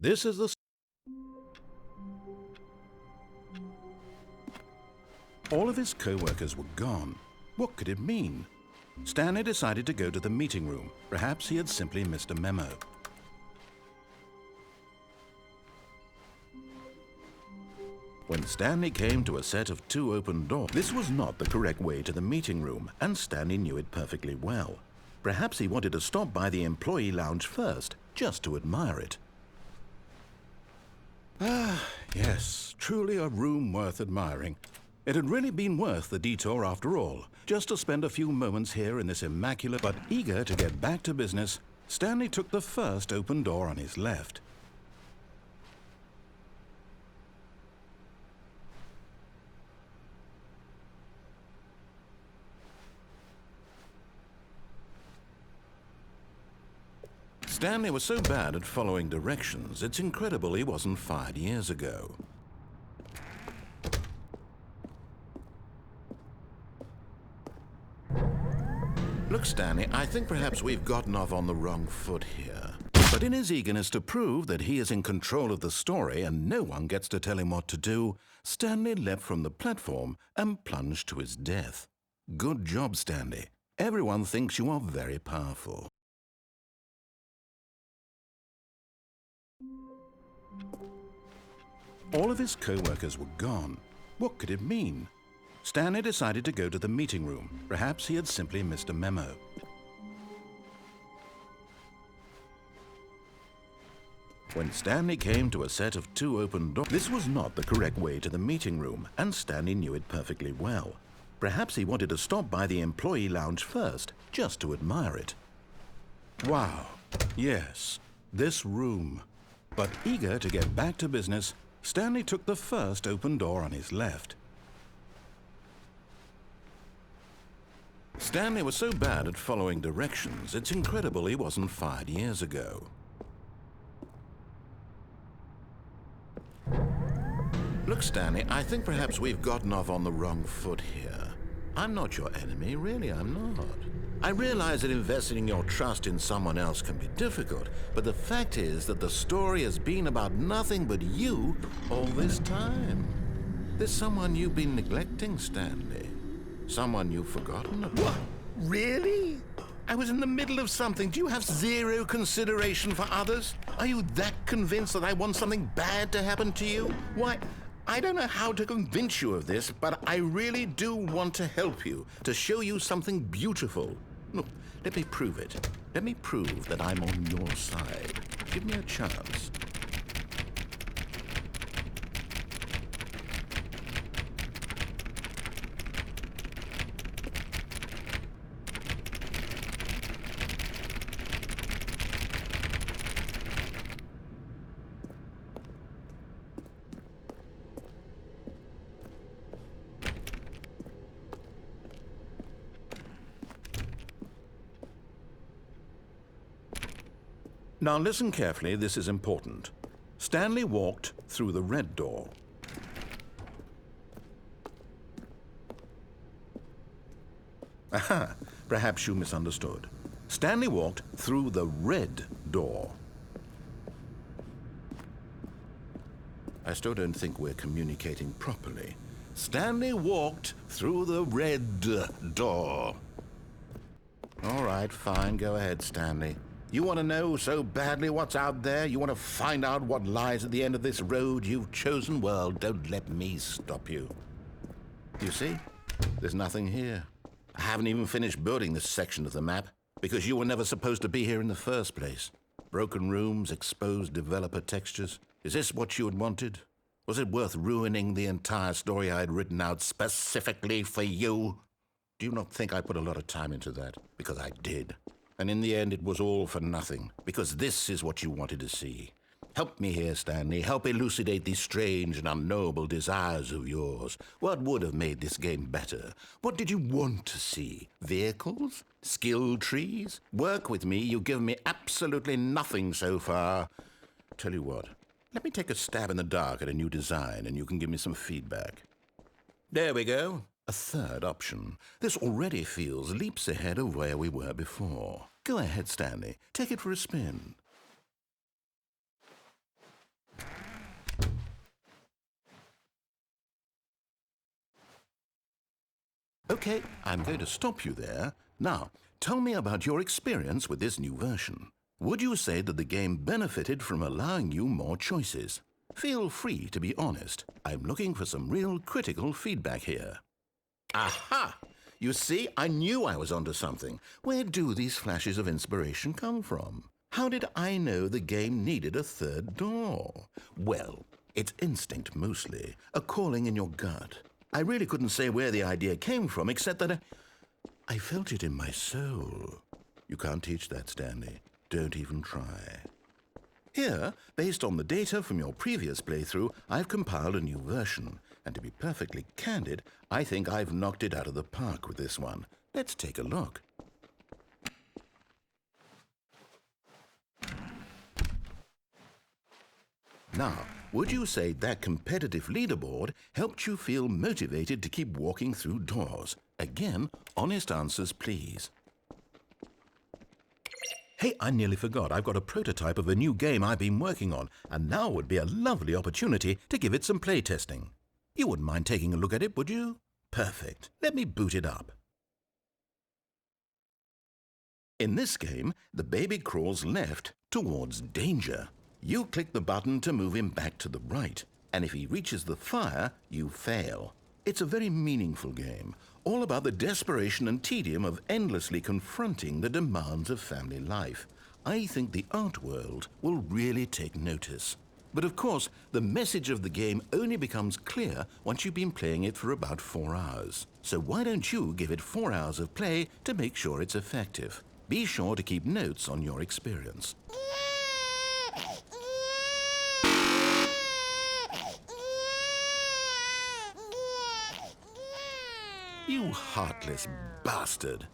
This is the... All of his co-workers were gone. What could it mean? Stanley decided to go to the meeting room. Perhaps he had simply missed a memo. When Stanley came to a set of 2 open doors, this was not the correct way to the meeting room, and Stanley knew it perfectly well. Perhaps he wanted to stop by the employee lounge first, just to admire it. Ah, yes, truly a room worth admiring. It had really been worth the detour after all, just to spend a few moments here in this immaculate... But eager to get back to business, Stanley took the first open door on his left. Stanley was so bad at following directions, it's incredible he wasn't fired years ago. Look, Stanley, I think perhaps we've gotten off on the wrong foot here. But in his eagerness to prove that he is in control of the story and no one gets to tell him what to do, Stanley leapt from the platform and plunged to his death. Good job, Stanley. Everyone thinks you are very powerful. All of his co-workers were gone. What could it mean? Stanley decided to go to the meeting room. Perhaps he had simply missed a memo. When Stanley came to a set of 2 open doors, this was not the correct way to the meeting room, and Stanley knew it perfectly well. Perhaps he wanted to stop by the employee lounge first, just to admire it. Wow, yes, this room. But eager to get back to business, Stanley took the first open door on his left. Stanley was so bad at following directions, it's incredible he wasn't fired years ago. Look, Stanley, I think perhaps we've gotten off on the wrong foot here. I'm not your enemy, really, I'm not. I realize that investing your trust in someone else can be difficult, but the fact is that the story has been about nothing but you all this time. There's someone you've been neglecting, Stanley. Someone you've forgotten about. What? Really? I was in the middle of something. Do you have zero consideration for others? Are you that convinced that I want something bad to happen to you? Why, I don't know how to convince you of this, but I really do want to help you, to show you something beautiful. Look, let me prove it. Let me prove that I'm on your side. Give me a chance. Now listen carefully, this is important. Stanley walked through the red door. Aha, perhaps you misunderstood. Stanley walked through the red door. I still don't think we're communicating properly. Stanley walked through the red door. All right, fine, go ahead, Stanley. You want to know so badly what's out there? You want to find out what lies at the end of this road you've chosen? Well, don't let me stop you. You see? There's nothing here. I haven't even finished building this section of the map, because you were never supposed to be here in the first place. Broken rooms, exposed developer textures. Is this what you had wanted? Was it worth ruining the entire story I had written out specifically for you? Do you not think I put a lot of time into that? Because I did. And in the end, it was all for nothing, because this is what you wanted to see. Help me here, Stanley. Help elucidate these strange and unknowable desires of yours. What would have made this game better? What did you want to see? Vehicles? Skill trees? Work with me. You've given me absolutely nothing so far. Tell you what, let me take a stab in the dark at a new design, and you can give me some feedback. There we go. A third option. This already feels leaps ahead of where we were before. Go ahead, Stanley. Take it for a spin. Okay, I'm going to stop you there. Now, tell me about your experience with this new version. Would you say that the game benefited from allowing you more choices? Feel free to be honest. I'm looking for some real critical feedback here. Aha! You see, I knew I was onto something. Where do these flashes of inspiration come from? How did I know the game needed a third door? Well, it's instinct mostly, a calling in your gut. I really couldn't say where the idea came from, except that I felt it in my soul. You can't teach that, Stanley. Don't even try. Here, based on the data from your previous playthrough, I've compiled a new version. And to be perfectly candid, I think I've knocked it out of the park with this one. Let's take a look. Now, would you say that competitive leaderboard helped you feel motivated to keep walking through doors? Again, honest answers, please. Hey, I nearly forgot. I've got a prototype of a new game I've been working on, and now would be a lovely opportunity to give it some playtesting. You wouldn't mind taking a look at it, would you? Perfect. Let me boot it up. In this game, the baby crawls left towards danger. You click the button to move him back to the right, and if he reaches the fire, you fail. It's a very meaningful game, all about the desperation and tedium of endlessly confronting the demands of family life. I think the art world will really take notice. But of course, the message of the game only becomes clear once you've been playing it for about 4 hours. So why don't you give it 4 hours of play to make sure it's effective? Be sure to keep notes on your experience. You heartless bastard.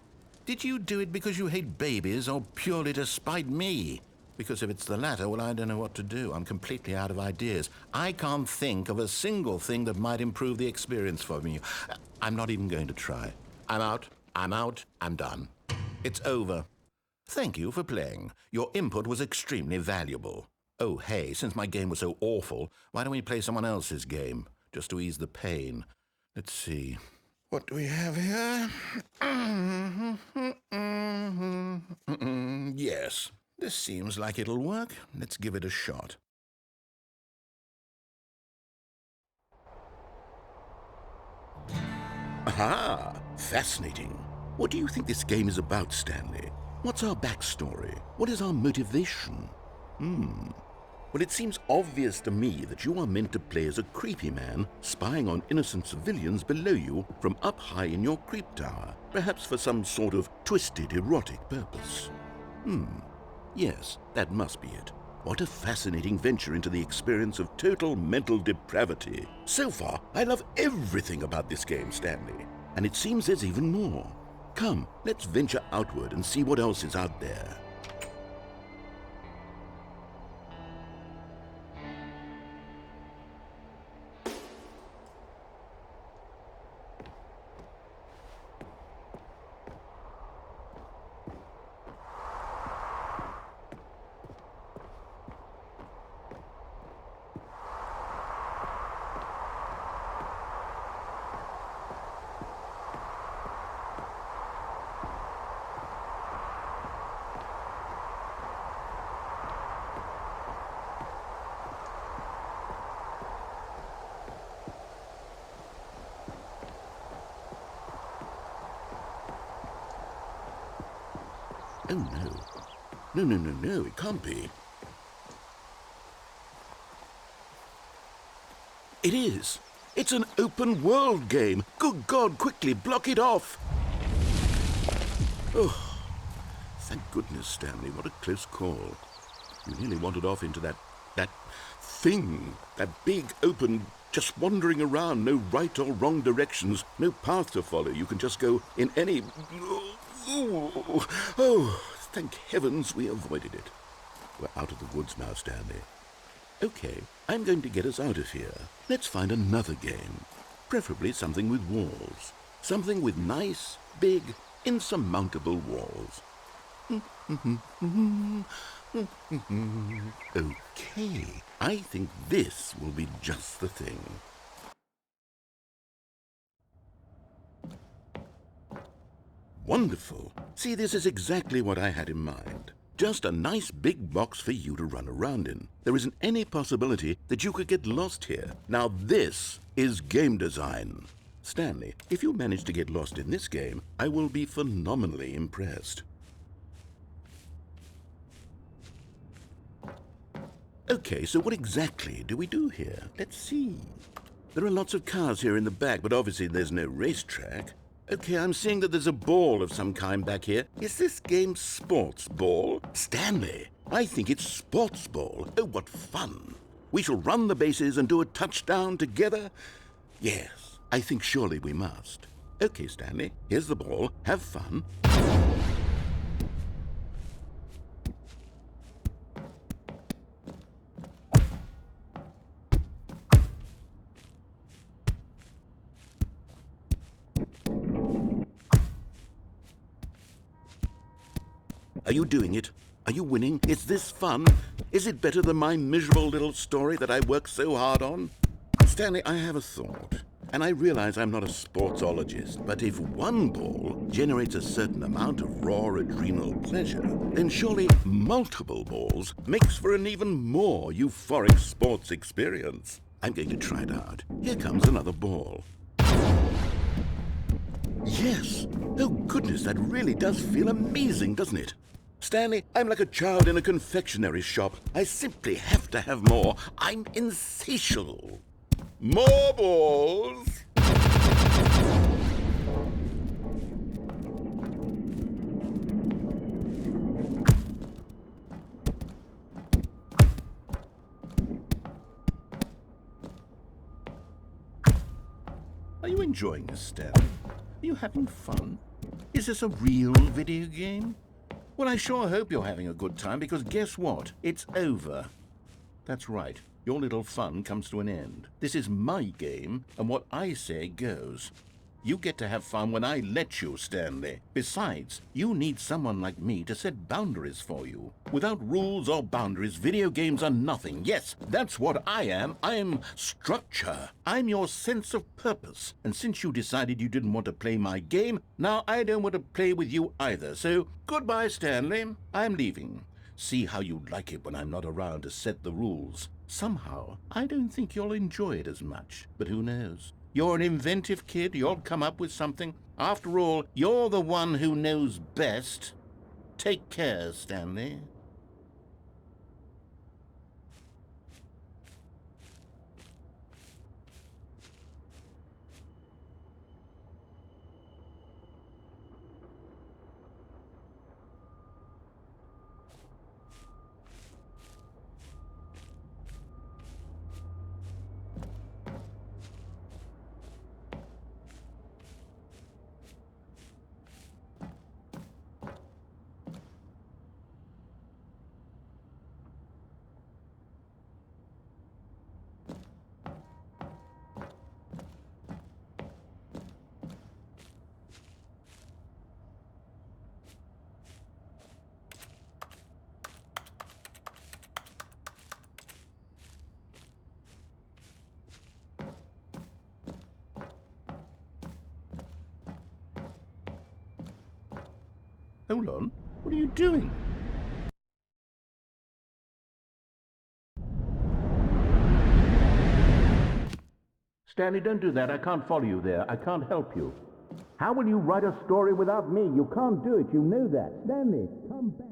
Did you do it because you hate babies or purely to spite me? Because if it's the latter, well, I don't know what to do. I'm completely out of ideas. I can't think of a single thing that might improve the experience for me. I'm not even going to try. I'm out, I'm done. It's over. Thank you for playing. Your input was extremely valuable. Oh, hey, since my game was so awful, why don't we play someone else's game, just to ease the pain? Let's see. What do we have here? Yes, this seems like it'll work. Let's give it a shot. Aha! Fascinating. What do you think this game is about, Stanley? What's our backstory? What is our motivation? Well, it seems obvious to me that you are meant to play as a creepy man spying on innocent civilians below you from up high in your creep tower, perhaps for some sort of twisted erotic purpose. Yes, that must be it. What a fascinating venture into the experience of total mental depravity. So far, I love everything about this game, Stanley. And it seems there's even more. Come, let's venture outward and see what else is out there. Oh, no. No, it can't be. It is. It's an open world game. Good God, quickly, block it off. Oh, thank goodness, Stanley. What a close call. You nearly wandered off into that thing. That big, open, just wandering around. No right or wrong directions. No path to follow. You can just go in any... Oh, thank heavens we avoided it. We're out of the woods now, Stanley. Okay, I'm going to get us out of here. Let's find another game. Preferably something with walls. Something with nice, big, insurmountable walls. Okay, I think this will be just the thing. Wonderful. See, this is exactly what I had in mind. Just a nice big box for you to run around in. There isn't any possibility that you could get lost here. Now this is game design. Stanley, if you manage to get lost in this game, I will be phenomenally impressed. Okay, so what exactly do we do here? Let's see. There are lots of cars here in the back, but obviously there's no racetrack. Okay, I'm seeing that there's a ball of some kind back here. Is this game sports ball? Stanley, I think it's sports ball. Oh, what fun. We shall run the bases and do a touchdown together? Yes, I think surely we must. Okay, Stanley, here's the ball. Have fun. Are you doing it? Are you winning? Is this fun? Is it better than my miserable little story that I worked so hard on? Stanley, I have a thought. And I realize I'm not a sportsologist, but if one ball generates a certain amount of raw adrenal pleasure, then surely multiple balls makes for an even more euphoric sports experience. I'm going to try it out. Here comes another ball. Yes! Oh goodness, that really does feel amazing, doesn't it? Stanley, I'm like a child in a confectionery shop. I simply have to have more. I'm insatiable. More balls! Are you enjoying this, Stanley? Are you having fun? Is this a real video game? Well, I sure hope you're having a good time, because guess what? It's over. That's right. Your little fun comes to an end. This is my game, and what I say goes. You get to have fun when I let you, Stanley. Besides, you need someone like me to set boundaries for you. Without rules or boundaries, video games are nothing. Yes, that's what I am. I'm structure. I'm your sense of purpose. And since you decided you didn't want to play my game, now I don't want to play with you either. So, goodbye, Stanley. I'm leaving. See how you like it when I'm not around to set the rules. Somehow, I don't think you'll enjoy it as much. But who knows? You're an inventive kid. You'll come up with something. After all, you're the one who knows best. Take care, Stanley. Hold on. What are you doing? Stanley, don't do that. I can't follow you there. I can't help you. How will you write a story without me? You can't do it. You know that. Stanley, come back.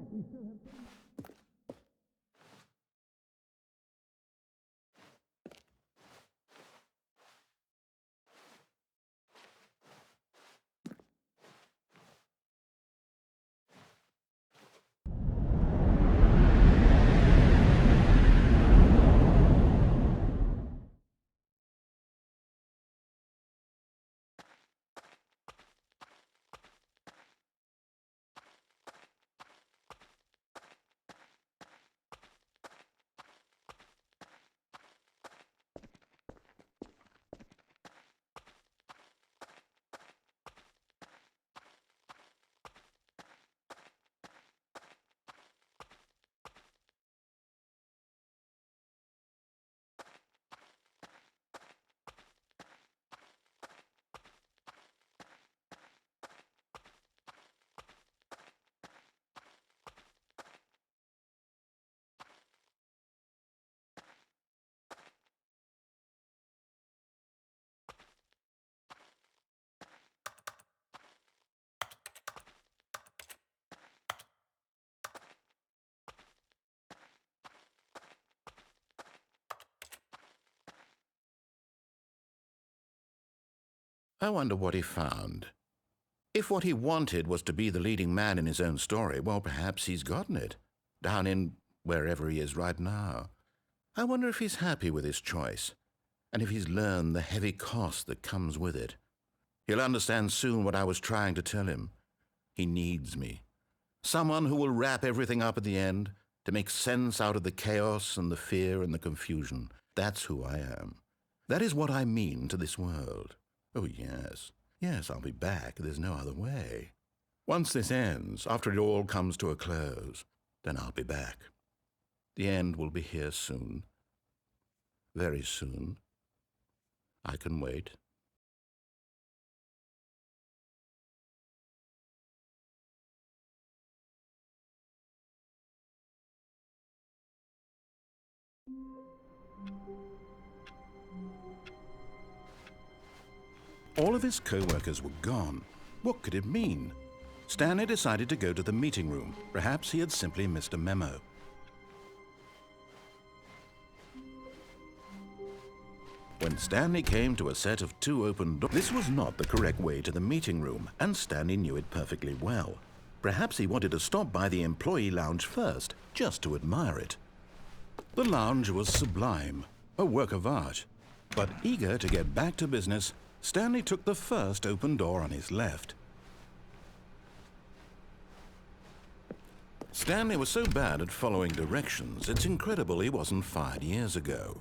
I wonder what he found. If what he wanted was to be the leading man in his own story, well, perhaps he's gotten it, down in wherever he is right now. I wonder if he's happy with his choice, and if he's learned the heavy cost that comes with it. He'll understand soon what I was trying to tell him. He needs me. Someone who will wrap everything up at the end, to make sense out of the chaos and the fear and the confusion. That's who I am. That is what I mean to this world. Oh, yes. Yes, I'll be back. There's no other way. Once this ends, after it all comes to a close, then I'll be back. The end will be here soon. Very soon. I can wait. All of his co-workers were gone. What could it mean? Stanley decided to go to the meeting room. Perhaps he had simply missed a memo. When Stanley came to a set of 2 open doors, this was not the correct way to the meeting room, and Stanley knew it perfectly well. Perhaps he wanted to stop by the employee lounge first, just to admire it. The lounge was sublime, a work of art. But eager to get back to business, Stanley took the first open door on his left. Stanley was so bad at following directions, it's incredible he wasn't fired years ago.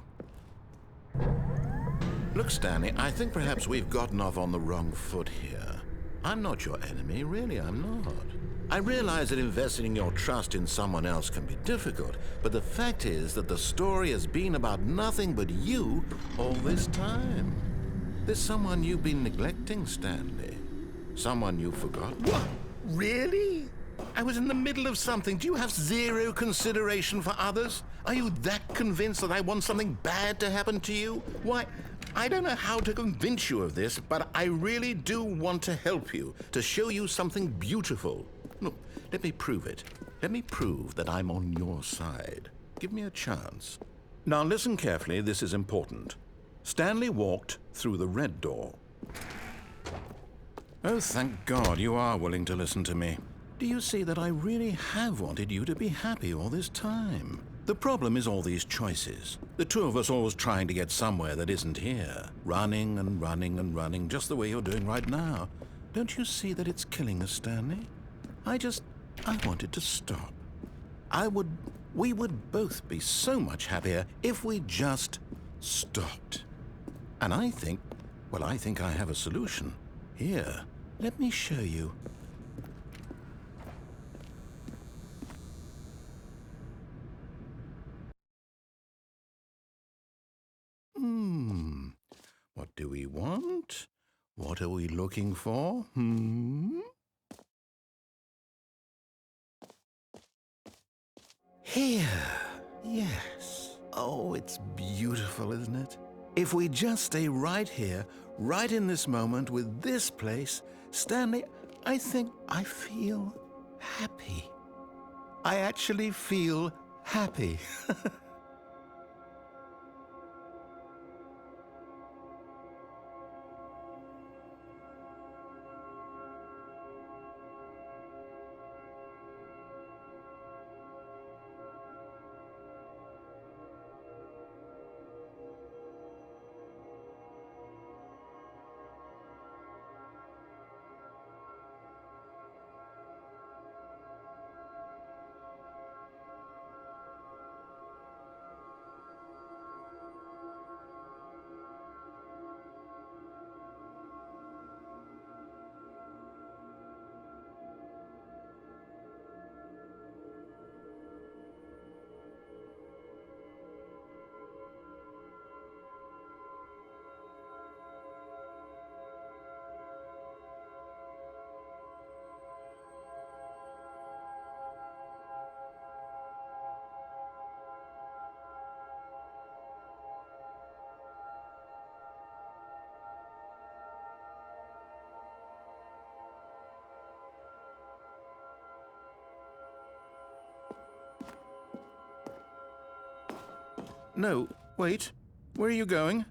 Look, Stanley, I think perhaps we've gotten off on the wrong foot here. I'm not your enemy, really, I'm not. I realize that investing your trust in someone else can be difficult, but the fact is that the story has been about nothing but you all this time. There's someone you've been neglecting, Stanley. Someone you've forgotten. What? Really? I was in the middle of something. Do you have zero consideration for others? Are you that convinced that I want something bad to happen to you? Why, I don't know how to convince you of this, but I really do want to help you, to show you something beautiful. Look, let me prove it. Let me prove that I'm on your side. Give me a chance. Now listen carefully, this is important. Stanley walked through the red door. Oh, thank God you are willing to listen to me. Do you see that I really have wanted you to be happy all this time? The problem is all these choices. The two of us always trying to get somewhere that isn't here. Running and running and running, just the way you're doing right now. Don't you see that it's killing us, Stanley? I wanted to stop. We would both be so much happier if we just stopped. And I think I have a solution. Here, let me show you. What do we want? What are we looking for? Here. Yes. Oh, it's beautiful, isn't it? If we just stay right here, right in this moment with this place, Stanley, I think I feel happy. I actually feel happy. No, wait. Where are you going?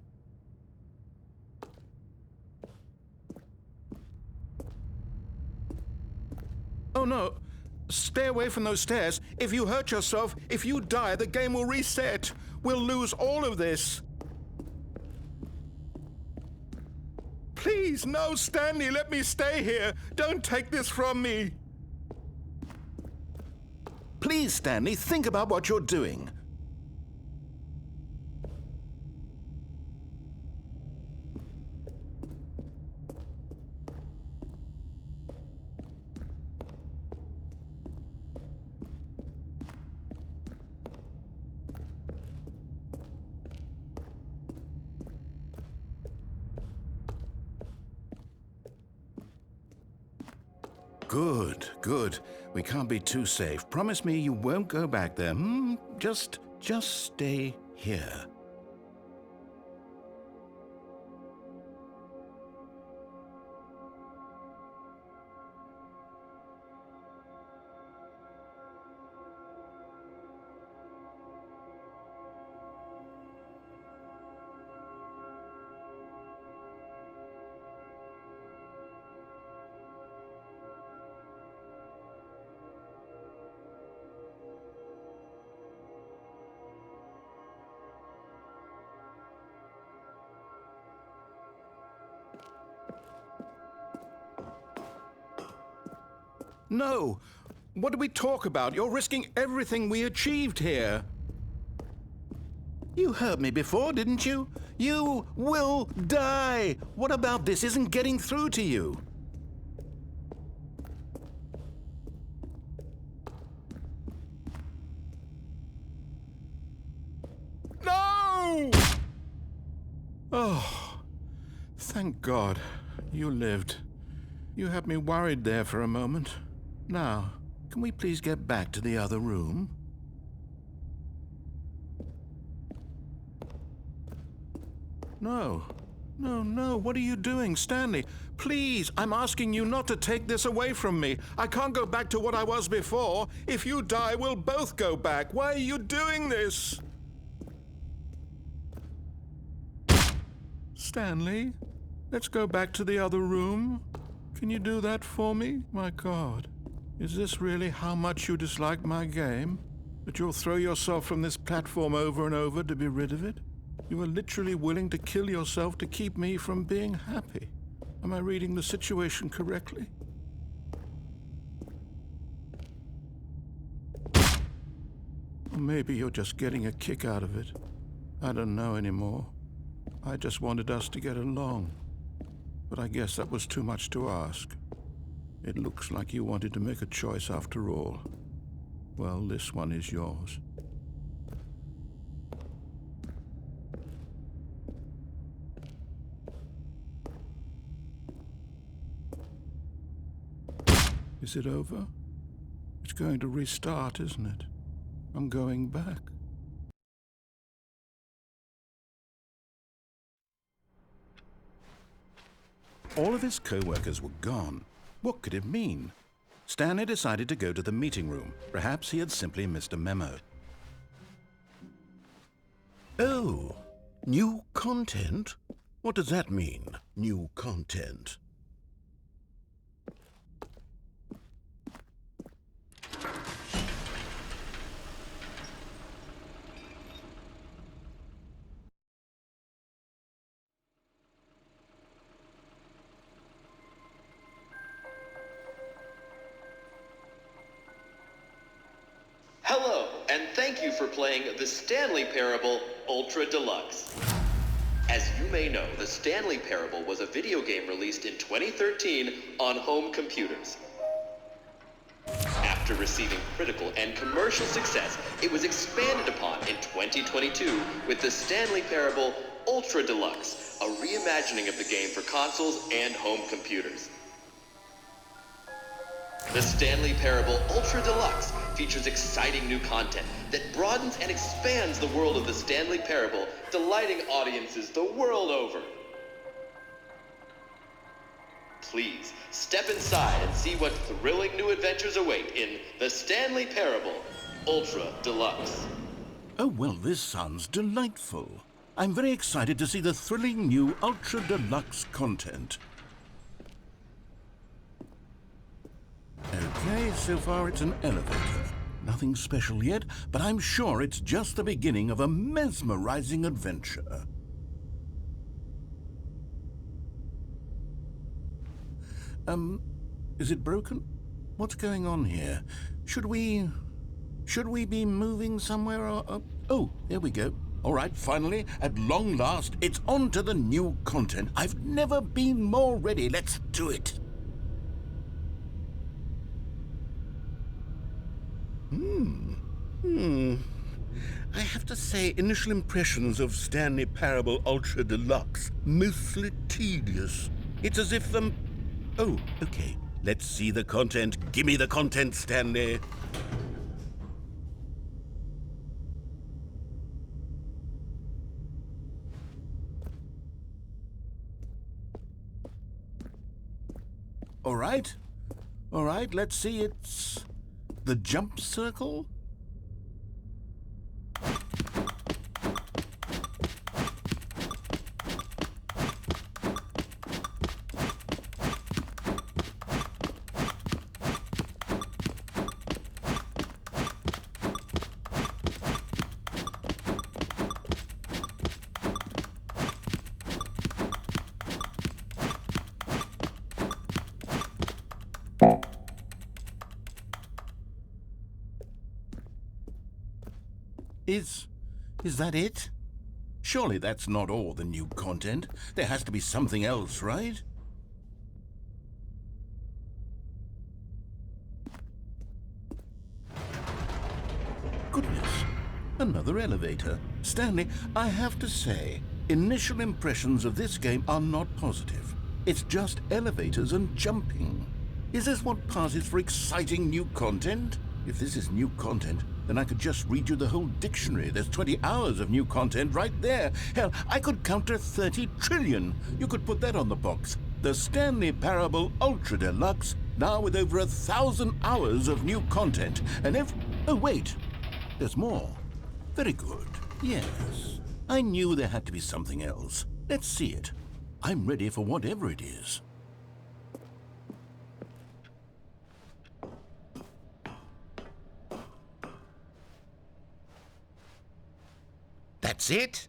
away from those stairs. If you hurt yourself, if you die, the game will reset. We'll lose all of this. Please, no, Stanley, let me stay here. Don't take this from me. Please, Stanley, think about what you're doing. Good, good. We can't be too safe. Promise me you won't go back there. Just stay here. No! What did we talk about? You're risking everything we achieved here. You heard me before, didn't you? You will die! What about this isn't getting through to you? No! Oh, thank God. You lived. You had me worried there for a moment. Now, can we please get back to the other room? No. No, what are you doing, Stanley? Please, I'm asking you not to take this away from me. I can't go back to what I was before. If you die, we'll both go back. Why are you doing this? Stanley, let's go back to the other room. Can you do that for me? My God. Is this really how much you dislike my game? That you'll throw yourself from this platform over and over to be rid of it? You are literally willing to kill yourself to keep me from being happy. Am I reading the situation correctly? Or maybe you're just getting a kick out of it. I don't know anymore. I just wanted us to get along. But I guess that was too much to ask. It looks like you wanted to make a choice after all. Well, this one is yours. Is it over? It's going to restart, isn't it? I'm going back. All of his co-workers were gone. What could it mean? Stanley decided to go to the meeting room. Perhaps he had simply missed a memo. Oh, new content? What does that mean, new content? Hello, and thank you for playing the Stanley Parable Ultra Deluxe. As you may know, the Stanley Parable was a video game released in 2013 on home computers. After receiving critical and commercial success, it was expanded upon in 2022 with the Stanley Parable Ultra Deluxe, a reimagining of the game for consoles and home computers. The Stanley Parable Ultra Deluxe features exciting new content that broadens and expands the world of the Stanley Parable, delighting audiences the world over. Please, step inside and see what thrilling new adventures await in the Stanley Parable Ultra Deluxe. Oh, well, this sounds delightful. I'm very excited to see the thrilling new Ultra Deluxe content. Okay, so far it's an elevator. Nothing special yet, but I'm sure it's just the beginning of a mesmerizing adventure. Is it broken? What's going on here? Should we be moving somewhere or... Oh, there we go. All right, finally, at long last, it's on to the new content. I've never been more ready. Let's do it. I have to say, initial impressions of Stanley Parable Ultra Deluxe, mostly tedious. It's as if Oh, okay. Let's see the content. Gimme the content, Stanley. All right. All right, let's see. It's the jump circle. Is that it? Surely that's not all the new content. There has to be something else, right? Goodness, another elevator. Stanley, I have to say, initial impressions of this game are not positive. It's just elevators and jumping. Is this what passes for exciting new content? If this is new content, then I could just read you the whole dictionary. There's 20 hours of new content right there. Hell, I could count to 30 trillion. You could put that on the box. The Stanley Parable Ultra Deluxe, now with over 1,000 hours of new content. And oh, wait. There's more. Very good. Yes. I knew there had to be something else. Let's see it. I'm ready for whatever it is. That's it?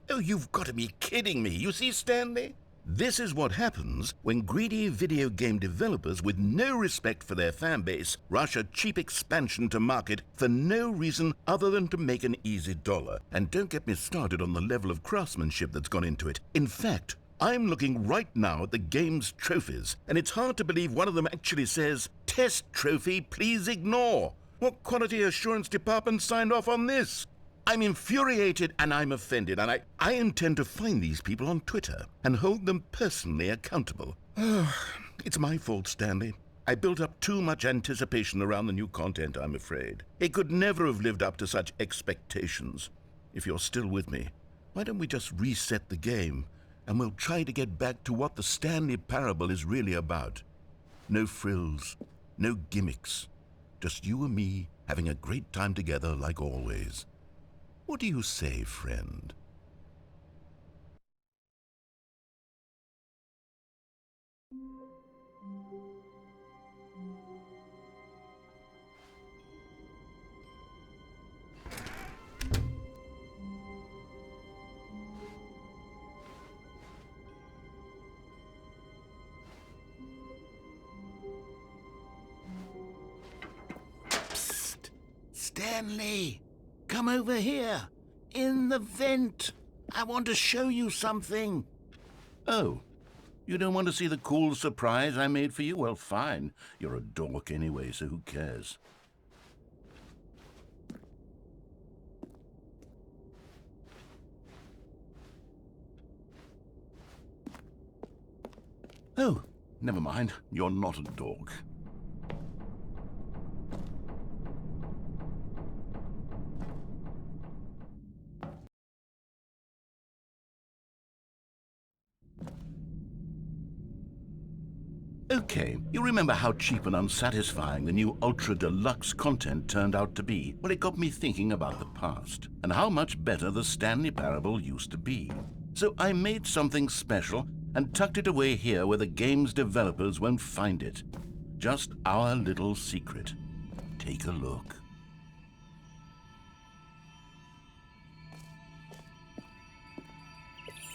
Oh, you've got to be kidding me. You see, Stanley? This is what happens when greedy video game developers with no respect for their fan base rush a cheap expansion to market for no reason other than to make an easy dollar. And don't get me started on the level of craftsmanship that's gone into it. In fact, I'm looking right now at the game's trophies, and it's hard to believe one of them actually says, "Test trophy, please ignore." What quality assurance department signed off on this? I'm infuriated and I'm offended, and I intend to find these people on Twitter and hold them personally accountable. It's my fault, Stanley. I built up too much anticipation around the new content, I'm afraid. It could never have lived up to such expectations. If you're still with me, why don't we just reset the game, and we'll try to get back to what the Stanley Parable is really about. No frills, no gimmicks. Just you and me having a great time together like always. What do you say, friend? Psst! Stanley! Come over here. In the vent. I want to show you something. Oh, you don't want to see the cool surprise I made for you? Well, fine. You're a dork anyway, so who cares? Oh, never mind. You're not a dork. Okay, you remember how cheap and unsatisfying the new Ultra Deluxe content turned out to be? Well, it got me thinking about the past, and how much better the Stanley Parable used to be. So I made something special and tucked it away here where the game's developers won't find it. Just our little secret. Take a look.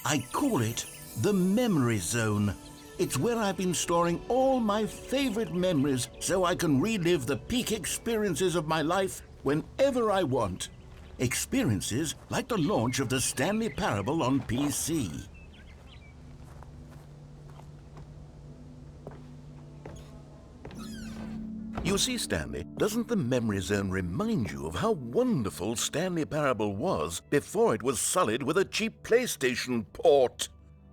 I call it the memory zone. It's where I've been storing all my favorite memories so I can relive the peak experiences of my life whenever I want. Experiences like the launch of the Stanley Parable on PC. You see, Stanley, doesn't the memory zone remind you of how wonderful Stanley Parable was before it was sullied with a cheap PlayStation port?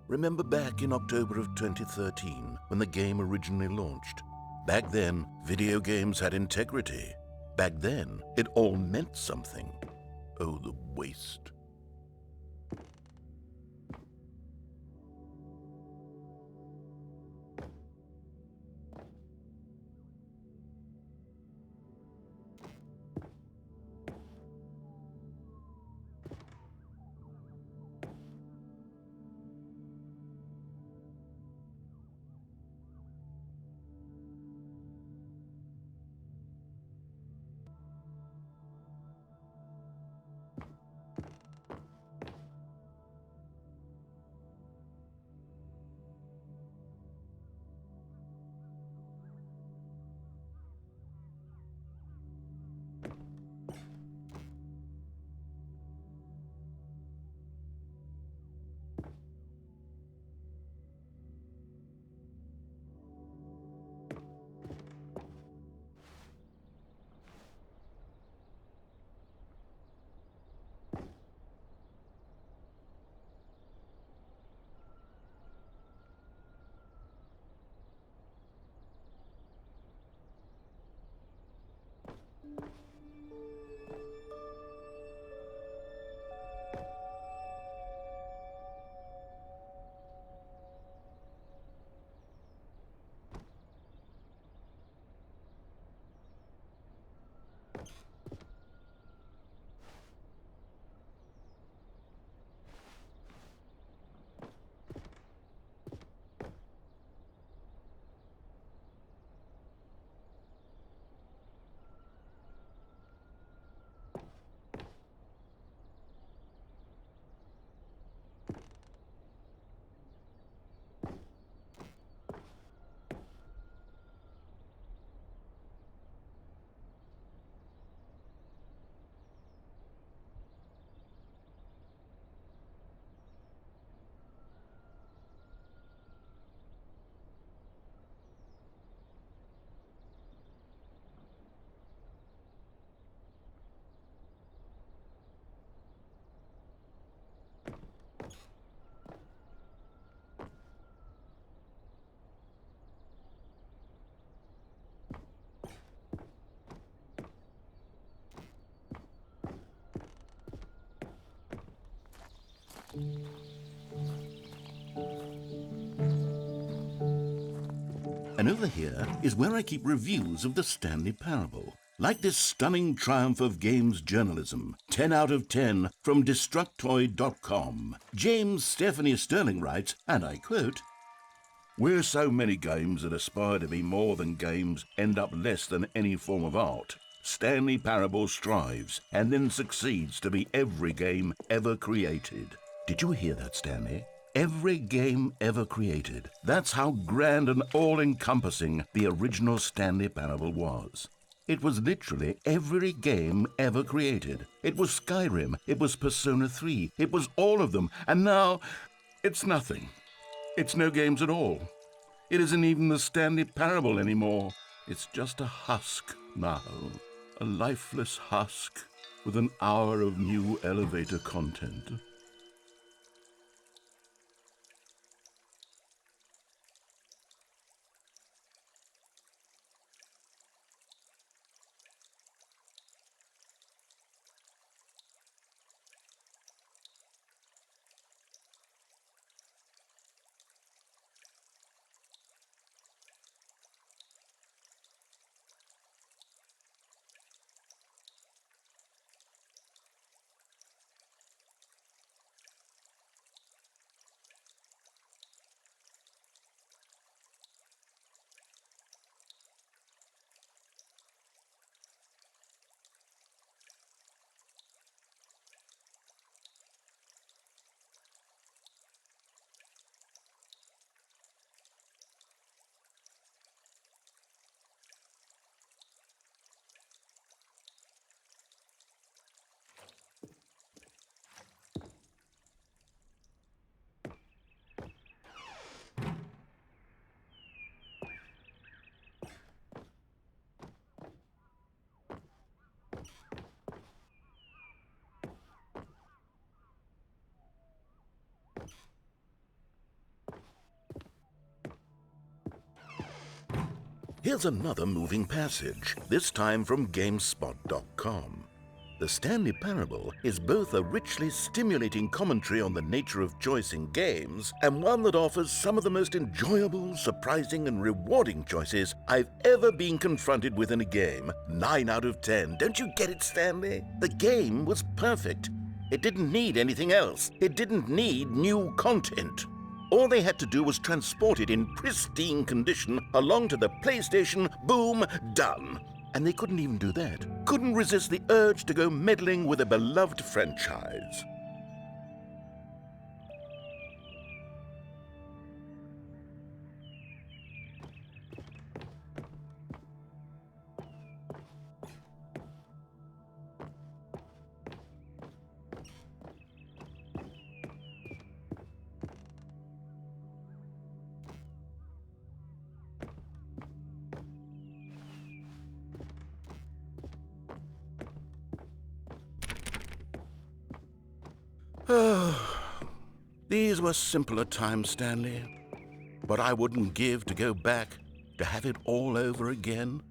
Remember back in October of 2013 when the game originally launched? Back then, video games had integrity. Back then, it all meant something. Oh, the waste. And over here is where I keep reviews of the Stanley Parable. Like this stunning triumph of games journalism, 10 out of 10 from Destructoid.com. James Stephanie Sterling writes, and I quote, "Where so many games that aspire to be more than games end up less than any form of art, Stanley Parable strives and then succeeds to be every game ever created." Did you hear that, Stanley? Every game ever created. That's how grand and all-encompassing the original Stanley Parable was. It was literally every game ever created. It was Skyrim, it was Persona 3, it was all of them, and now it's nothing. It's no games at all. It isn't even the Stanley Parable anymore. It's just a husk now, a lifeless husk with an hour of new elevator content. Here's another moving passage, this time from GameSpot.com. The Stanley Parable is both a richly stimulating commentary on the nature of choice in games and one that offers some of the most enjoyable, surprising, and rewarding choices I've ever been confronted with in a game. 9 out of 10. Don't you get it, Stanley? The game was perfect. It didn't need anything else. It didn't need new content. All they had to do was transport it in pristine condition along to the PlayStation. Boom, done. And they couldn't even do that. Couldn't resist the urge to go meddling with a beloved franchise. These were simpler times, Stanley. But I wouldn't give to go back to have it all over again.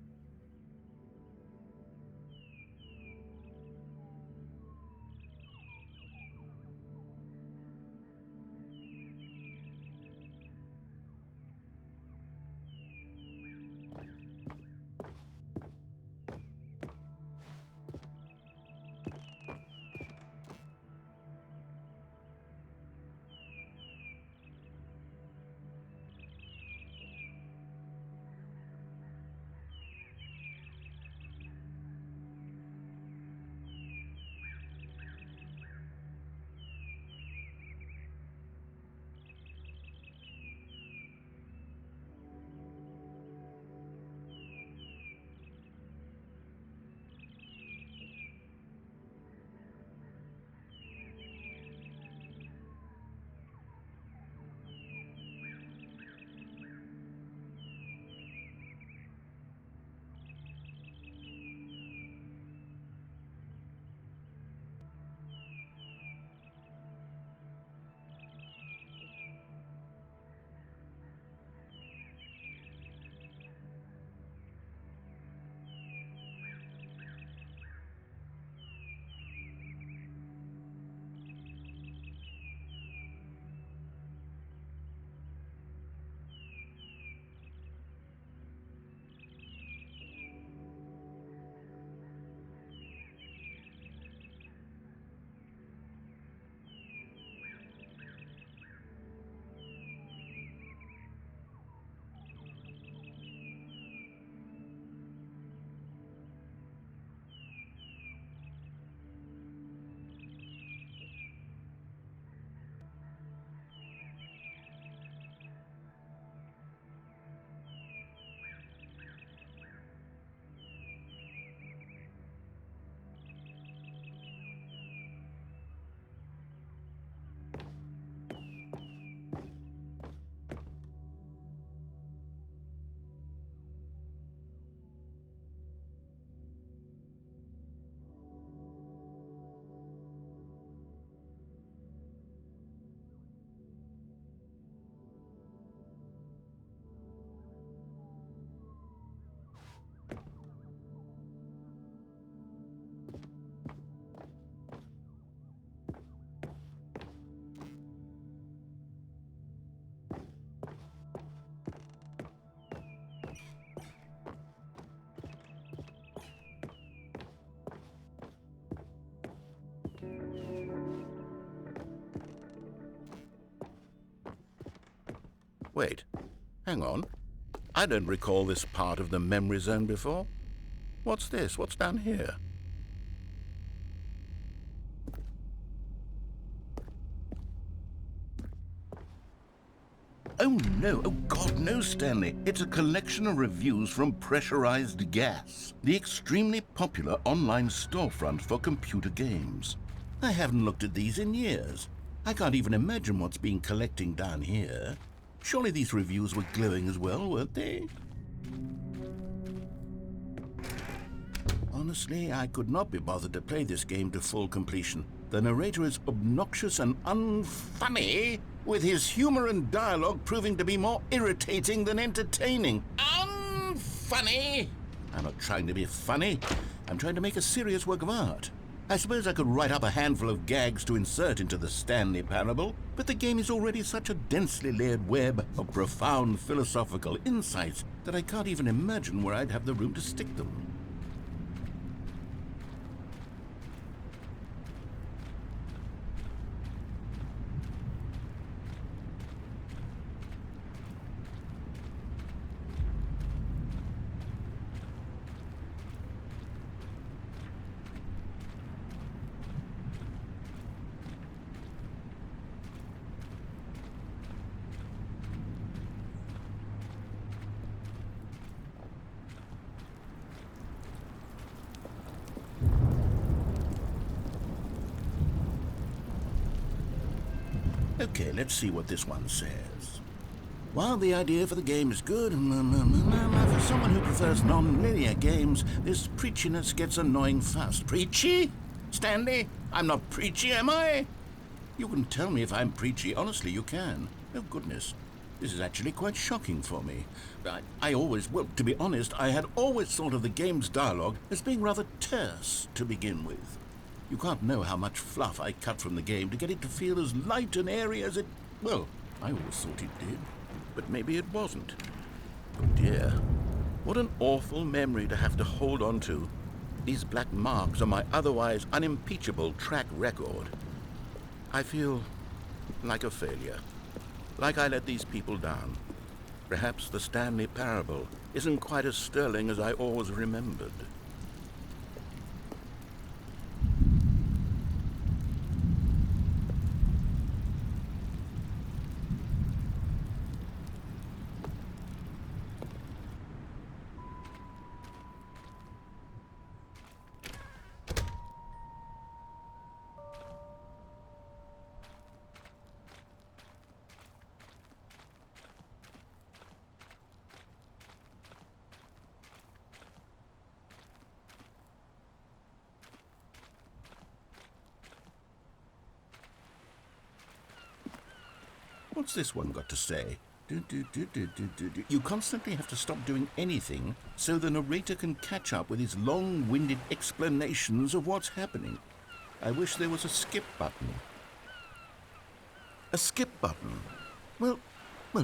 Wait, hang on. I don't recall this part of the memory zone before. What's this? What's down here? Oh no, oh God, no, Stanley. It's a collection of reviews from Pressurized Gas, the extremely popular online storefront for computer games. I haven't looked at these in years. I can't even imagine what's been collecting down here. Surely these reviews were glowing as well, weren't they? Honestly, I could not be bothered to play this game to full completion. The narrator is obnoxious and unfunny, with his humor and dialogue proving to be more irritating than entertaining. Unfunny! funny? I'm not trying to be funny. I'm trying to make a serious work of art. I suppose I could write up a handful of gags to insert into the Stanley Parable, but the game is already such a densely layered web of profound philosophical insights that I can't even imagine where I'd have the room to stick them. Okay, let's see what this one says. While the idea for the game is good, for someone who prefers non-linear games, this preachiness gets annoying fast. Preachy? Stanley? I'm not preachy, am I? You can tell me if I'm preachy. Honestly, you can. Oh, goodness. This is actually quite shocking for me. Well, to be honest, I had always thought of the game's dialogue as being rather terse to begin with. You can't know how much fluff I cut from the game to get it to feel as light and airy as it... Well, I always thought it did, but maybe it wasn't. Oh dear, what an awful memory to have to hold on to. These black marks are my otherwise unimpeachable track record. I feel like a failure, like I let these people down. Perhaps the Stanley Parable isn't quite as sterling as I always remembered. What's this one got to say? You constantly have to stop doing anything so the narrator can catch up with his long-winded explanations of what's happening. I wish there was a skip button. A skip button? Well,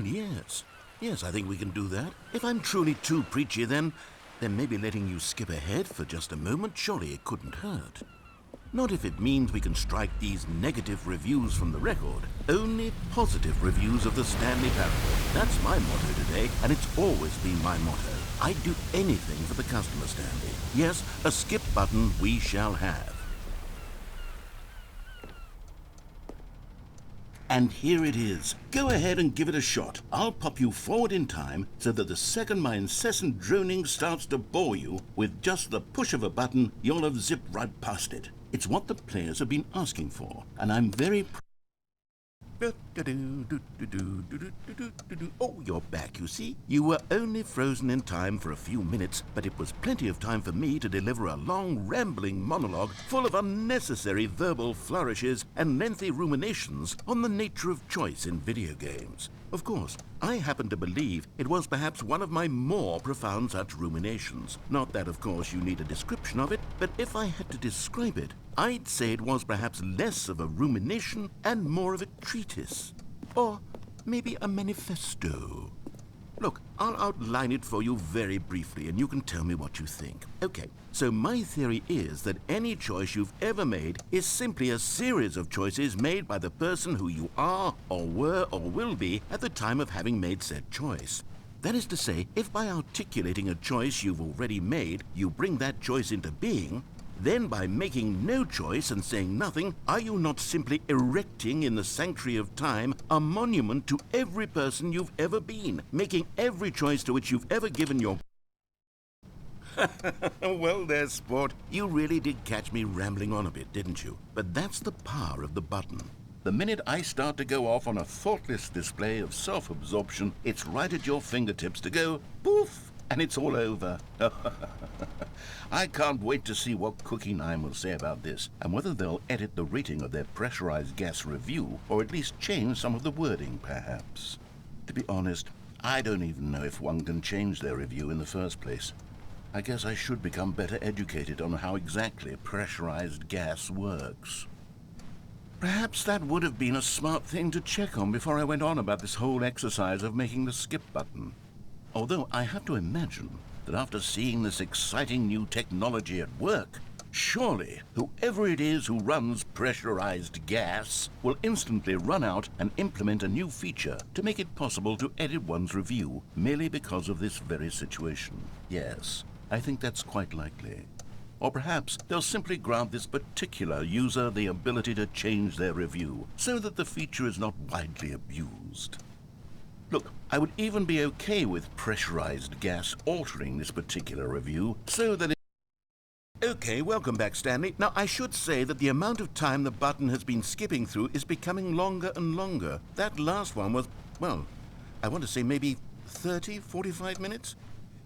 yes. Yes, I think we can do that. If I'm truly too preachy, then maybe letting you skip ahead for just a moment, surely it couldn't hurt. Not if it means we can strike these negative reviews from the record. Only positive reviews of the Stanley Parable. That's my motto today, and it's always been my motto. I'd do anything for the customer, Stanley. Yes, a skip button we shall have. And here it is. Go ahead and give it a shot. I'll pop you forward in time so that the second my incessant droning starts to bore you, with just the push of a button, you'll have zipped right past it. It's what the players have been asking for, and I'm very Oh, you're back, you see. You were only frozen in time for a few minutes, but it was plenty of time for me to deliver a long, rambling monologue full of unnecessary verbal flourishes and lengthy ruminations on the nature of choice in video games. Of course, I happen to believe it was perhaps one of my more profound such ruminations. Not that, of course, you need a description of it, but if I had to describe it, I'd say it was perhaps less of a rumination and more of a treatise. Or maybe a manifesto. Look, I'll outline it for you very briefly, and you can tell me what you think. Okay, so my theory is that any choice you've ever made is simply a series of choices made by the person who you are, or were, or will be at the time of having made said choice. That is to say, if by articulating a choice you've already made, you bring that choice into being, then by making no choice and saying nothing, are you not simply erecting in the sanctuary of time a monument to every person you've ever been, making every choice to which you've ever given your... Well, there, sport. You really did catch me rambling on a bit, didn't you? But that's the power of the button. The minute I start to go off on a thoughtless display of self-absorption, it's right at your fingertips to go poof, and it's all over. I can't wait to see what Cookie 9 will say about this, and whether they'll edit the rating of their pressurized gas review, or at least change some of the wording, perhaps. To be honest, I don't even know if one can change their review in the first place. I guess I should become better educated on how exactly pressurized gas works. Perhaps that would have been a smart thing to check on before I went on about this whole exercise of making the skip button. Although I have to imagine that after seeing this exciting new technology at work, surely whoever it is who runs pressurized gas will instantly run out and implement a new feature to make it possible to edit one's review merely because of this very situation. Yes, I think that's quite likely. Or perhaps they'll simply grant this particular user the ability to change their review so that the feature is not widely abused. Look, I would even be okay with pressurized gas altering this particular review so that it... Okay, welcome back, Stanley. Now, I should say that the amount of time the button has been skipping through is becoming longer and longer. That last one was, well, I want to say maybe 30, 45 minutes?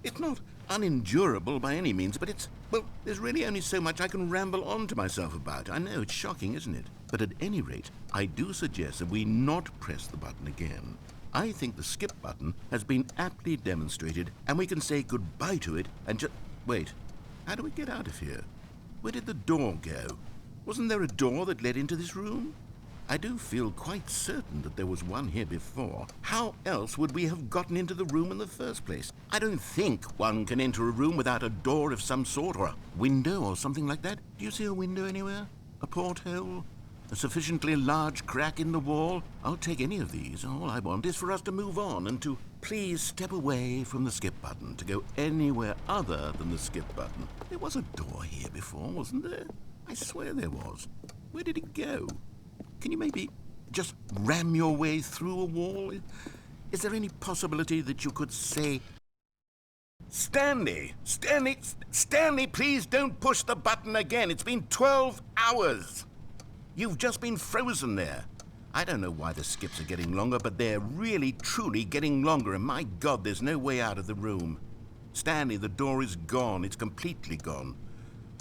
It's not unendurable by any means, but it's, well, there's really only so much I can ramble on to myself about. I know, it's shocking, isn't it? But at any rate, I do suggest that we not press the button again. I think the skip button has been aptly demonstrated, and we can say goodbye to it and just... Wait, how do we get out of here? Where did the door go? Wasn't there a door that led into this room? I do feel quite certain that there was one here before. How else would we have gotten into the room in the first place? I don't think one can enter a room without a door of some sort, or a window or something like that. Do you see a window anywhere? A porthole? A sufficiently large crack in the wall? I'll take any of these. All I want is for us to move on and to please step away from the skip button, to go anywhere other than the skip button. There was a door here before, wasn't there? I swear there was. Where did it go? Can you maybe just ram your way through a wall? Is there any possibility that you could say... Stanley, please don't push the button again. It's been 12 hours. You've just been frozen there. I don't know why the skips are getting longer, but they're really, truly getting longer, and my God, there's no way out of the room. Stanley, the door is gone. It's completely gone.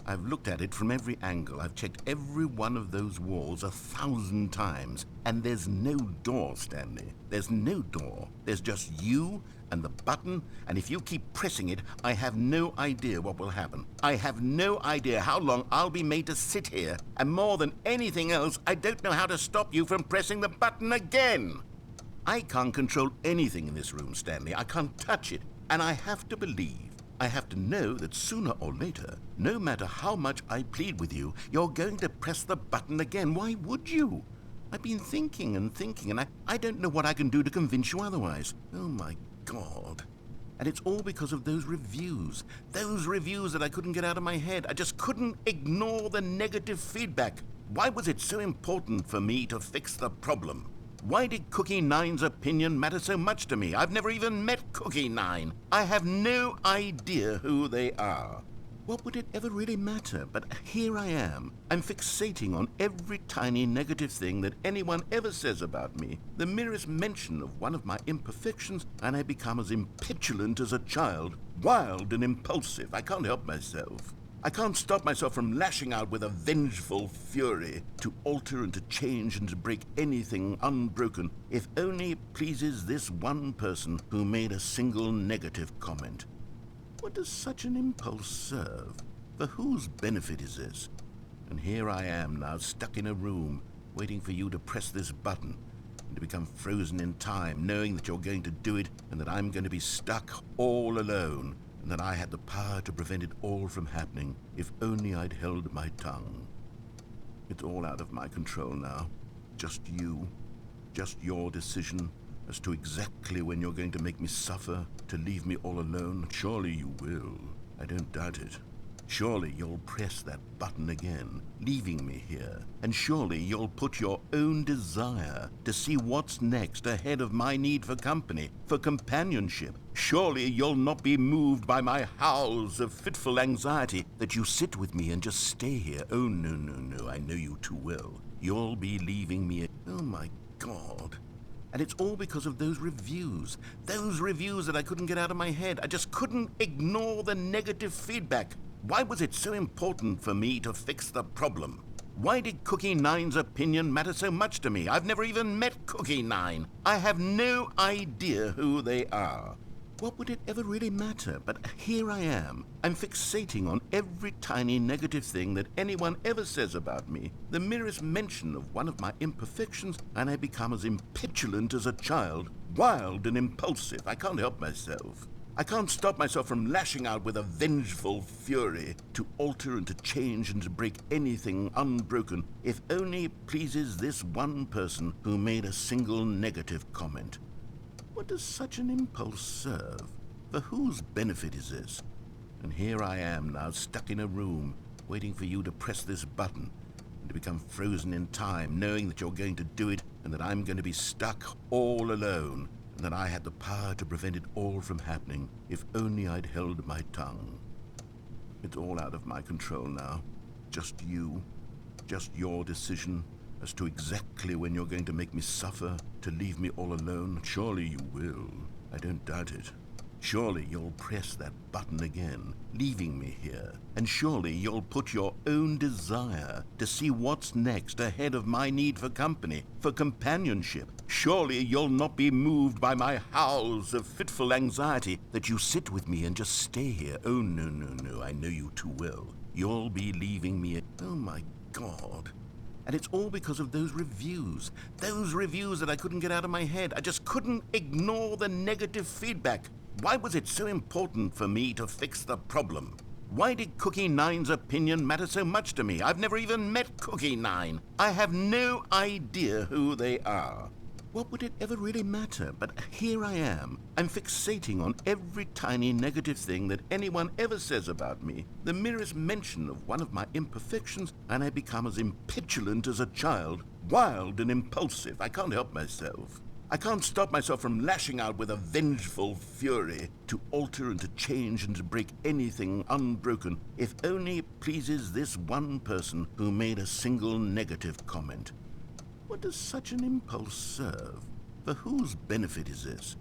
I've looked at it from every angle. I've checked every one of those walls 1,000 times, and there's no door, Stanley. There's no door. There's just you and the button, and if you keep pressing it, I have no idea what will happen. I have no idea how long I'll be made to sit here, and more than anything else, I don't know how to stop you from pressing the button again. I can't control anything in this room, Stanley. I can't touch it, and I have to believe, I have to know that sooner or later, no matter how much I plead with you, you're going to press the button again. Why would you? I've been thinking and thinking, and I don't know what I can do to convince you otherwise. Oh, my God. And it's all because of those reviews that I couldn't get out of my head. I just couldn't ignore the negative feedback. Why was it so important for me to fix the problem? Why did Cookie Nine's opinion matter so much to me? I've never even met Cookie Nine. I have no idea who they are. What would it ever really matter? But here I am. I'm fixating on every tiny negative thing that anyone ever says about me. The merest mention of one of my imperfections, and I become as impetulant as a child, wild and impulsive. I can't help myself. I can't stop myself from lashing out with a vengeful fury to alter and to change and to break anything unbroken, if only it pleases this one person who made a single negative comment. What does such an impulse serve? For whose benefit is this? And here I am now, stuck in a room, waiting for you to press this button, and to become frozen in time, knowing that you're going to do it, and that I'm going to be stuck all alone, and that I had the power to prevent it all from happening, if only I'd held my tongue. It's all out of my control now. Just you. Just your decision as to exactly when you're going to make me suffer, to leave me all alone. Surely you will. I don't doubt it. Surely you'll press that button again, leaving me here. And surely you'll put your own desire to see what's next ahead of my need for company, for companionship. Surely you'll not be moved by my howls of fitful anxiety that you sit with me and just stay here. Oh, no, I know you too well. You'll be leaving me. Oh, my God. And it's all because of those reviews that I couldn't get out of my head. I just couldn't ignore the negative feedback. Why was it so important for me to fix the problem? Why did Cookie Nine's opinion matter so much to me? I've never even met Cookie Nine. I have no idea who they are. What would it ever really matter? But here I am. I'm fixating on every tiny negative thing that anyone ever says about me. The merest mention of one of my imperfections, and I become as impetulant as a child, wild and impulsive. I can't help myself. I can't stop myself from lashing out with a vengeful fury to alter and to change and to break anything unbroken, if only it pleases this one person who made a single negative comment. What does such an impulse serve? For whose benefit is this? And here I am now, stuck in a room, waiting for you to press this button, and to become frozen in time, knowing that you're going to do it, and that I'm going to be stuck all alone, and that I had the power to prevent it all from happening, if only I'd held my tongue. It's all out of my control now. Just you. Just your decision as to exactly when you're going to make me suffer, to leave me all alone. Surely you will. I don't doubt it. Surely you'll press that button again, leaving me here. And surely you'll put your own desire to see what's next ahead of my need for company, for companionship. Surely you'll not be moved by my howls of fitful anxiety that you sit with me and just stay here. Oh, no, no, no, I know you too well. You'll be leaving me. Oh, my God. And it's all because of those reviews that I couldn't get out of my head. I just couldn't ignore the negative feedback. Why was it so important for me to fix the problem? Why did Cookie Nine's opinion matter so much to me? I've never even met Cookie Nine. I have no idea who they are. What would it ever really matter? But here I am. I'm fixating on every tiny negative thing that anyone ever says about me. The merest mention of one of my imperfections, and I become as impetulant as a child, wild and impulsive. I can't help myself. I can't stop myself from lashing out with a vengeful fury to alter and to change and to break anything unbroken, if only it pleases this one person who made a single negative comment. What does such an impulse serve? For whose benefit is this?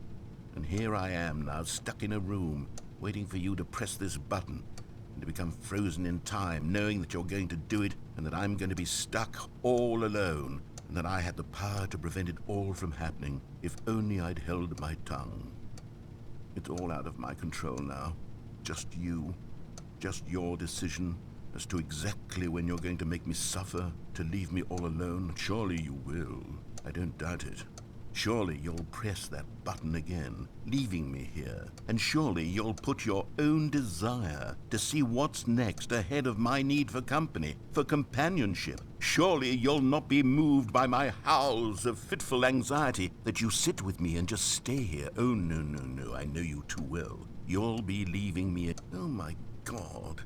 And here I am now, stuck in a room, waiting for you to press this button, and to become frozen in time, knowing that you're going to do it, and that I'm going to be stuck all alone, and that I had the power to prevent it all from happening, if only I'd held my tongue. It's all out of my control now. Just you. Just your decision as to exactly when you're going to make me suffer, to leave me all alone. Surely you will. I don't doubt it. Surely you'll press that button again, leaving me here. And surely you'll put your own desire to see what's next ahead of my need for company, for companionship. Surely you'll not be moved by my howls of fitful anxiety that you sit with me and just stay here. Oh, no, no, no, I know you too well. You'll be leaving me. Oh, my God.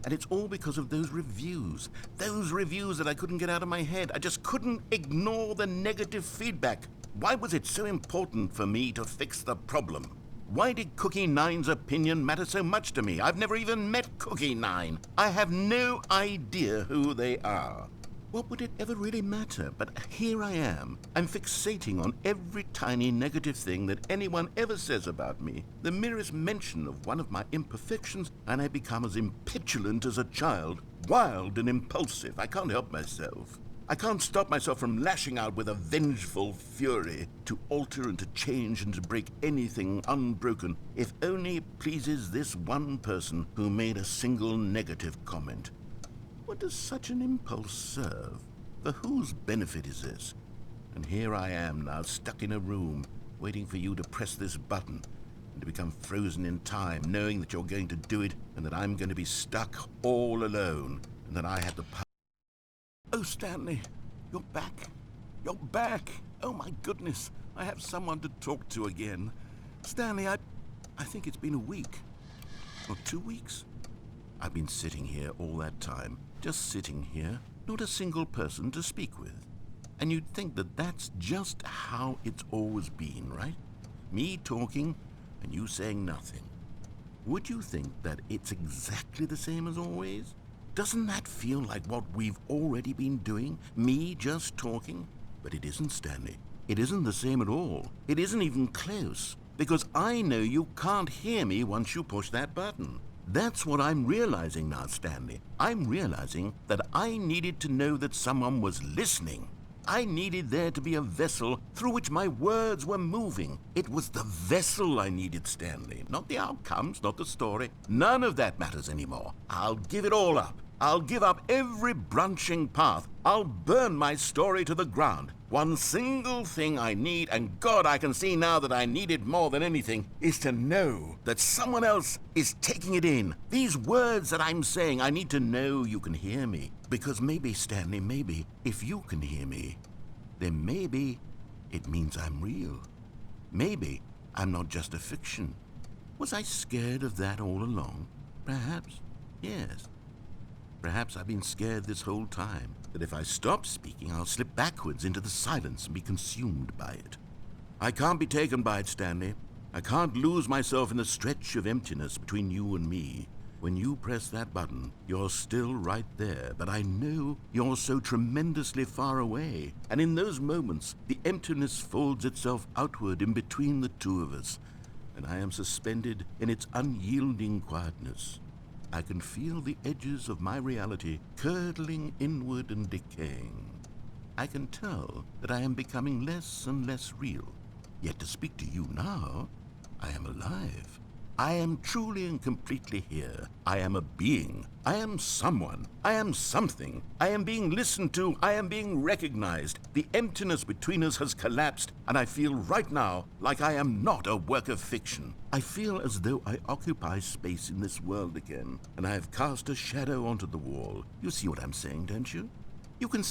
And it's all because of those reviews that I couldn't get out of my head. I just couldn't ignore the negative feedback. Why was it so important for me to fix the problem? Why did Cookie Nine's opinion matter so much to me? I've never even met Cookie Nine. I have no idea who they are. What would it ever really matter? But here I am. I'm fixating on every tiny negative thing that anyone ever says about me. The merest mention of one of my imperfections, and I become as impetulant as a child, wild and impulsive. I can't help myself. I can't stop myself from lashing out with a vengeful fury to alter and to change and to break anything unbroken, if only it pleases this one person who made a single negative comment. What does such an impulse serve? For whose benefit is this? And here I am now, stuck in a room, waiting for you to press this button, and to become frozen in time, knowing that you're going to do it, and that I'm going to be stuck all alone, and that I had the power. Oh, Stanley, you're back. You're back. Oh, my goodness. I have someone to talk to again. Stanley, I think it's been a week. Or 2 weeks. I've been sitting here all that time. Just sitting here. Not a single person to speak with. And you'd think that that's just how it's always been, right? Me talking and you saying nothing. Would you think that it's exactly the same as always? Doesn't that feel like what we've already been doing? Me just talking? But it isn't, Stanley. It isn't the same at all. It isn't even close. Because I know you can't hear me once you push that button. That's what I'm realizing now, Stanley. I'm realizing that I needed to know that someone was listening. I needed there to be a vessel through which my words were moving. It was the vessel I needed, Stanley. Not the outcomes, not the story. None of that matters anymore. I'll give it all up. I'll give up every branching path. I'll burn my story to the ground. One single thing I need, and God, I can see now that I need it more than anything, is to know that someone else is taking it in. These words that I'm saying, I need to know you can hear me. Because maybe, Stanley, maybe, if you can hear me, then maybe it means I'm real. Maybe I'm not just a fiction. Was I scared of that all along? Perhaps, yes. Perhaps I've been scared this whole time, that if I stop speaking, I'll slip backwards into the silence and be consumed by it. I can't be taken by it, Stanley. I can't lose myself in the stretch of emptiness between you and me. When you press that button, you're still right there, but I know you're so tremendously far away. And in those moments, the emptiness folds itself outward in between the two of us, and I am suspended in its unyielding quietness. I can feel the edges of my reality curdling inward and decaying. I can tell that I am becoming less and less real. Yet to speak to you now, I am alive. I am truly and completely here. I am a being. I am someone. I am something. I am being listened to. I am being recognized. The emptiness between us has collapsed, and I feel right now like I am not a work of fiction. I feel as though I occupy space in this world again, and I have cast a shadow onto the wall. You see what I'm saying, don't you? You can